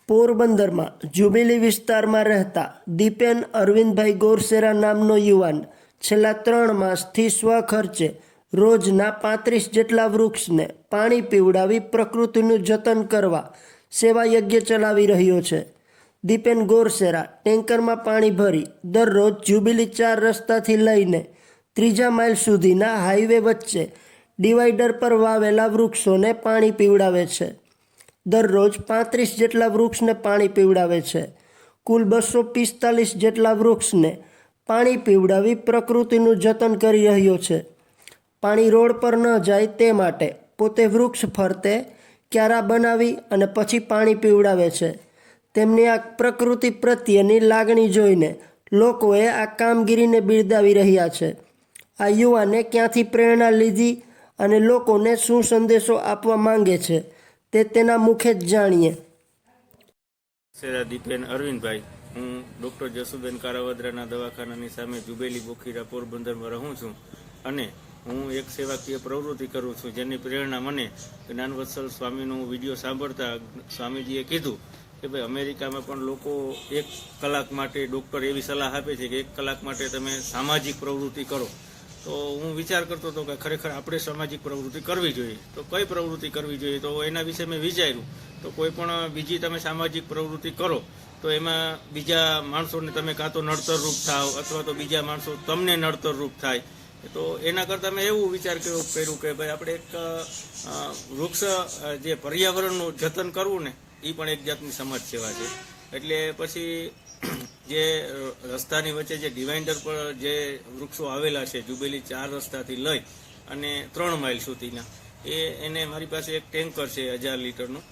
પોરબંદરમાં જ્યુબિલી વિસ્તારમાં રહેતા દીપેન અરવિંદભાઈ ગોરસેરા નામનો યુવાન છેલ્લા 3 માસથી સ્વખર્ચે રોજના 35 જેટલા વૃક્ષને પાણી પીવડાવી પ્રકૃતિનું જતન કરવા સેવાયજ્ઞ ચલાવી રહ્યો છે. દીપેન ગોરસેરા ટેન્કરમાં પાણી ભરી દરરોજ જ્યુબિલી 4 રસ્તાથી લઈને 3જા માઇલ સુધીના હાઈવે વચ્ચે ડિવાઈડર પર વાવેલા વૃક્ષોને પાણી પીવડાવે છે. દરરોજ 35 જેટલા વૃક્ષને પાણી પીવડાવે છે. કુલ 245 જેટલા વૃક્ષને પાણી પીવડાવી પ્રકૃતિનું જતન કરી રહ્યો છે. પાણી રોડ પર ન જાય તે માટે પોતે વૃક્ષ ફરતે ક્યારા બનાવી અને પછી પાણી પીવડાવે છે. તેમની આ પ્રકૃતિ પ્રત્યેની લાગણી જોઈને લોકોએ આ કામગીરીને બિરદાવી રહ્યા છે. આ યુવાને ક્યાંથી પ્રેરણા લીધી અને લોકોને શું સંદેશો આપવા માંગે છે તે તેના મુખે જ જાણીએ. દીપેન અરવિંદભાઈ, હું ડૉક્ટર જસુબેન કારાવદરાના દવાખાનાની સામે જુબેલી બોખીરા પોરબંદરમાં રહું છું અને હું એક સેવાકીય પ્રવૃત્તિ કરું છું, જેની પ્રેરણા મને જ્ઞાનવત્સલ સ્વામીનો વિડીયો સાંભળતા સ્વામીજીએ કીધું કે ભાઈ અમેરિકામાં પણ લોકો 1 કલાક માટે ડૉક્ટર એવી સલાહ આપે છે કે 1 કલાક માટે તમે સામાજિક પ્રવૃત્તિ કરો. તો હું વિચાર કરતો હતો કે ખરેખર આપણે સામાજિક પ્રવૃત્તિ કરવી જોઈએ. તો કઈ પ્રવૃત્તિ કરવી જોઈએ, તો એના વિશે મેં વિચાર્યું. તો કોઈ પણ બીજી તમે સામાજિક પ્રવૃત્તિ કરો તો એમાં બીજા માણસોને તમે કાં તો નડતરરૂપ થાવ અથવા તો બીજા માણસો તમને નડતરરૂપ થાય. તો એના કરતાં મેં એવું વિચાર કર્યું કે ભાઈ આપણે એક વૃક્ષ જે પર્યાવરણનું જતન કરવું ને એ પણ એક જાતની સમાજ સેવા છે. એટલે પછી જે રસ્તાની વચ્ચે જે ડિવાઈડર પર જે વૃક્ષો આવેલા છે જુબેલી 4 રસ્તાથી લઈ અને 3 માઇલ સુધીના, એને મારી પાસે એક ટેન્કર છે 1000 લીટરનું,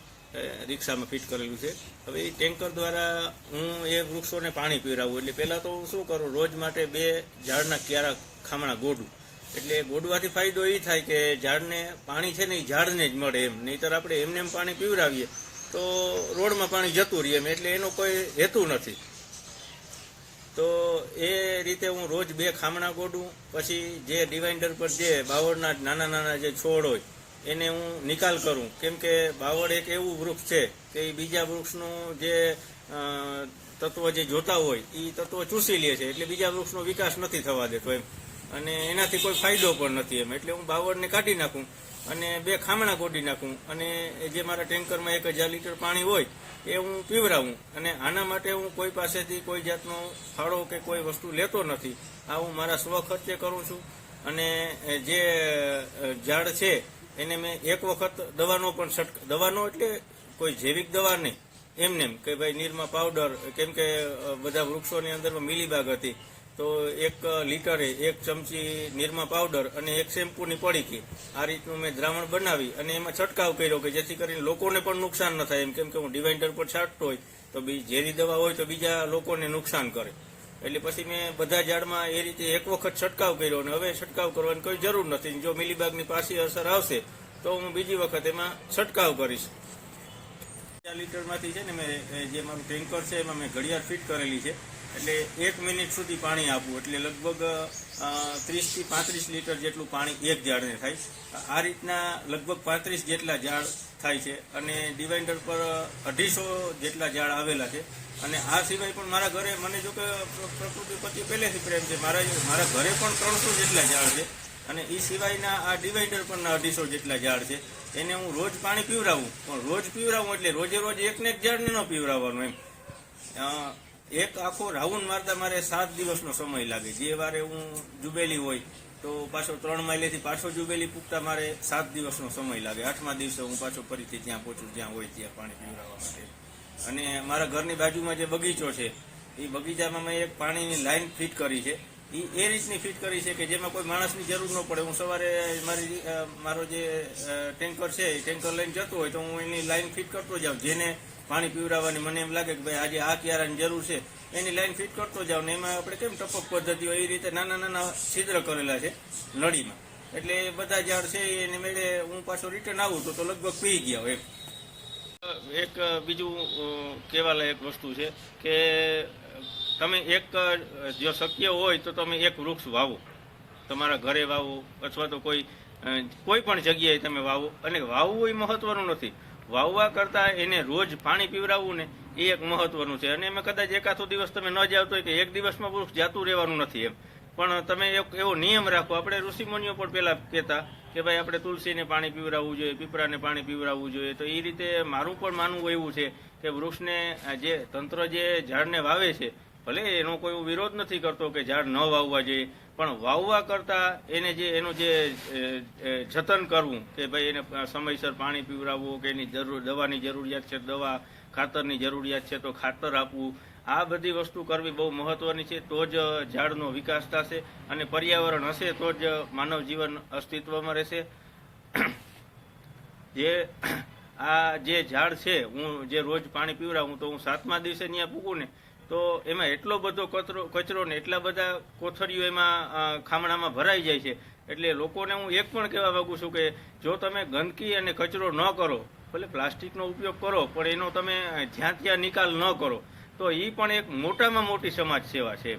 રિક્ષામાં ફિટ કરેલું છે. હવે એ ટેન્કર દ્વારા હું એ વૃક્ષોને પાણી પીવડાવું. એટલે પહેલાં તો હું શું કરું, રોજ માટે 2 ઝાડના ક્યારા ખામણા ગોડું. એટલે ગોડવાથી ફાયદો એ થાય કે ઝાડને પાણી છે ને એ ઝાડને જ મળે એમ. નહીંતર આપણે એમને એમ પાણી પીવડાવીએ તો રોડમાં પાણી જતું રહે એમ, એટલે એનો કોઈ હેતુ નથી. તો એ રીતે હું રોજ 2 ખામણા ગોડું. પછી જે ડિવાઈડર પર જે બાવળના નાના નાના જે છોડ હોય એને હું નિકાલ કરું, કેમ કે બાવળ એક એવું વૃક્ષ છે કે એ બીજા વૃક્ષનું જે તત્વ જે જોતા હોય એ તત્વ ચૂસી લે છે, એટલે બીજા વૃક્ષનો વિકાસ નથી થવા દેતો એમ, અને એનાથી કોઈ ફાયદો પણ નથી એમ. એટલે હું બાવળને કાઢી નાખું અને 2 ખામણા ગોડી નાખું અને જે મારા ટેન્કરમાં 1000 લીટર પાણી હોય એ હું પીવડાવું. અને આના માટે હું કોઈ પાસેથી કોઈ જાતનો ફાળો કે કોઈ વસ્તુ લેતો નથી. આ હું મારા સ્વખર્ચે કરું છું. અને જે ઝાડ છે એને મેં એક વખત દવાનો પણ દવાનો એટલે કોઈ જૈવિક દવા નહીં, એમને કે ભાઈ નિરમા પાવડર, કેમ કે બધા વૃક્ષોની અંદરમાં મિલીબાગ હતી, તો 1 લીટરે 1 ચમચી નિરમા પાવડર અને 1 શેમ્પૂની પડીકી, આ રીતનું મેં દ્રાવણ બનાવી અને એમાં છંટકાવ કર્યો કે જેથી કરીને લોકોને પણ નુકસાન ન થાય એમ. કેમ કે હું ડિવાઈડર પર છાંટતો હોય તો ઝેરી દવા હોય તો બીજા લોકોને નુકસાન કરે. એટલે પછી મેં બધા ઝાડમાં એ રીતે 1 વખત છંટકાવ કર્યો અને હવે છંટકાવ કરવાની કોઈ જરૂર નથી. જો મિલીબાગની પાછી અસર આવશે તો હું બીજી વખત એમાં છંટકાવ કરીશ. 4 લીટરમાંથી છે ને મેં જે મારું ટેન્કર છે એમાં મેં ઘડિયાળ ફિટ કરેલી છે. એટલે 1 મિનિટ સુધી પાણી આપવું એટલે લગભગ 30 થી 35 લીટર જેટલું પાણી એક ઝાડને થાય. આ રીતના લગભગ 35 જેટલા ઝાડ થાય છે અને ડિવાઈડર પર 250 જેટલા ઝાડ આવેલા છે. અને આ સિવાય પણ મારા ઘરે, મને જો કે પ્રકૃતિ પ્રત્યે પહેલેથી પ્રેમ છે, મારા ઘરે પણ 300 જેટલા ઝાડ છે. અને એ સિવાયના આ ડિવાઈડર પરના 250 જેટલા ઝાડ છે. એને હું રોજ પાણી પીવડાવું, પણ રોજ પીવડાવું એટલે રોજે રોજ એકને એક ઝાડને ન પીવડાવવાનું એમ. એક આખો રાઉન્ડ મારતા મારે 7 દિવસનો સમય લાગે. જે વારે હું જુબેલી હોય તો પાછો 3 માઇલેથી પાછો જુબેલી પૂગતા મારે 7 દિવસનો સમય લાગે. 8મા દિવસે હું પાછો ફરીથી ત્યાં પહોંચું જ્યાં હોય ત્યાં પાણી પીવડાવવા માટે. અને મારા ઘરની બાજુમાં જે બગીચો છે એ બગીચામાં મેં એક પાણીની લાઈન ફિટ કરી છે. એ રીતની ફિટ કરી છે કે જેમાં કોઈ માણસની જરૂર ન પડે. હું સવારે મારો જે ટેન્કર છે એ ટેન્કર લઈને જતો હોય તો હું એની લાઈન ફિટ કરતો જાઉં. જેને પાણી પીવડાવવાની મને એમ લાગે કે ભાઈ આજે આ ક્યારાની જરૂર છે એની લાઈન ફિટ કરતો જાઉં. ને એમાં આપણે કેમ ટપક પદ્ધતિ હોય એ રીતે નાના નાના છિદ્ર કરેલા છે નળીમાં. એટલે બધા ઝાડ છે એને મેળે હું પાછો રિટર્ન આવું તો લગભગ પી ગયા હોય. એક બીજું કહેવાલાયક વસ્તુ છે કે તમે જો શક્ય હોય તો તમે 1 વૃક્ષ વાવો, તમારા ઘરે વાવો અથવા તો કોઈ પણ જગ્યાએ તમે વાવો. અને વાવવું એ મહત્વનું નથી, વાવવા કરતાં એને રોજ પાણી પીવડાવવું ને એ એક મહત્વનું છે. અને એમાં કદાચ એકાદો દિવસ તમે ન જાવ તો કે એક દિવસમાં વૃક્ષ જાતું રહેવાનું નથી એમ, પણ તમે એક એવો નિયમ રાખો. આપણે ઋષિમુનિઓ પણ પહેલા કહેતા કે ભાઈ આપણે તુલસીને પાણી પીવડાવવું જોઈએ, પીપળાને પાણી પીવડાવવું જોઈએ. તો એ રીતે મારું પણ માનવું એવું છે કે વૃક્ષને જે તંત્ર જે ઝાડને વાવે છે, ભલે એનો કોઈ વિરોધ નથી કરતો કે ઝાડ ન વાવવા જોઈએ, પણ વાવવા કરતાં એને જે એનું જે જતન કરવું કે ભાઈ એને સમયસર પાણી પીવડાવવું, કે એની દવાની જરૂરિયાત છે, દવા ખાતરની જરૂરિયાત છે તો ખાતર આપવું, આ બધી વસ્તુ કરવી બહુ મહત્વની છે. તો જ ઝાડનો વિકાસ થશે અને પર્યાવરણ હશે તો જ માનવ જીવન અસ્તિત્વમાં રહેશે. જે ઝાડ છે, હું જે રોજ પાણી પીવડાવું તો હું 7મા દિવસે ત્યાં પૂગું ને તો એમાં એટલો બધો કચરો ને એટલા બધા કોથળીઓ એમાં ખામણામાં ભરાઈ જાય છે. એટલે લોકોને હું એક પણ કહેવા માંગુ છું કે જો તમે ગંદકી અને કચરો ન કરો, ભલે પ્લાસ્ટિકનો ઉપયોગ કરો પણ એનો તમે જ્યાં ત્યાં નિકાલ ન કરો, તો એ પણ એક મોટામાં મોટી સમાજ સેવા છે.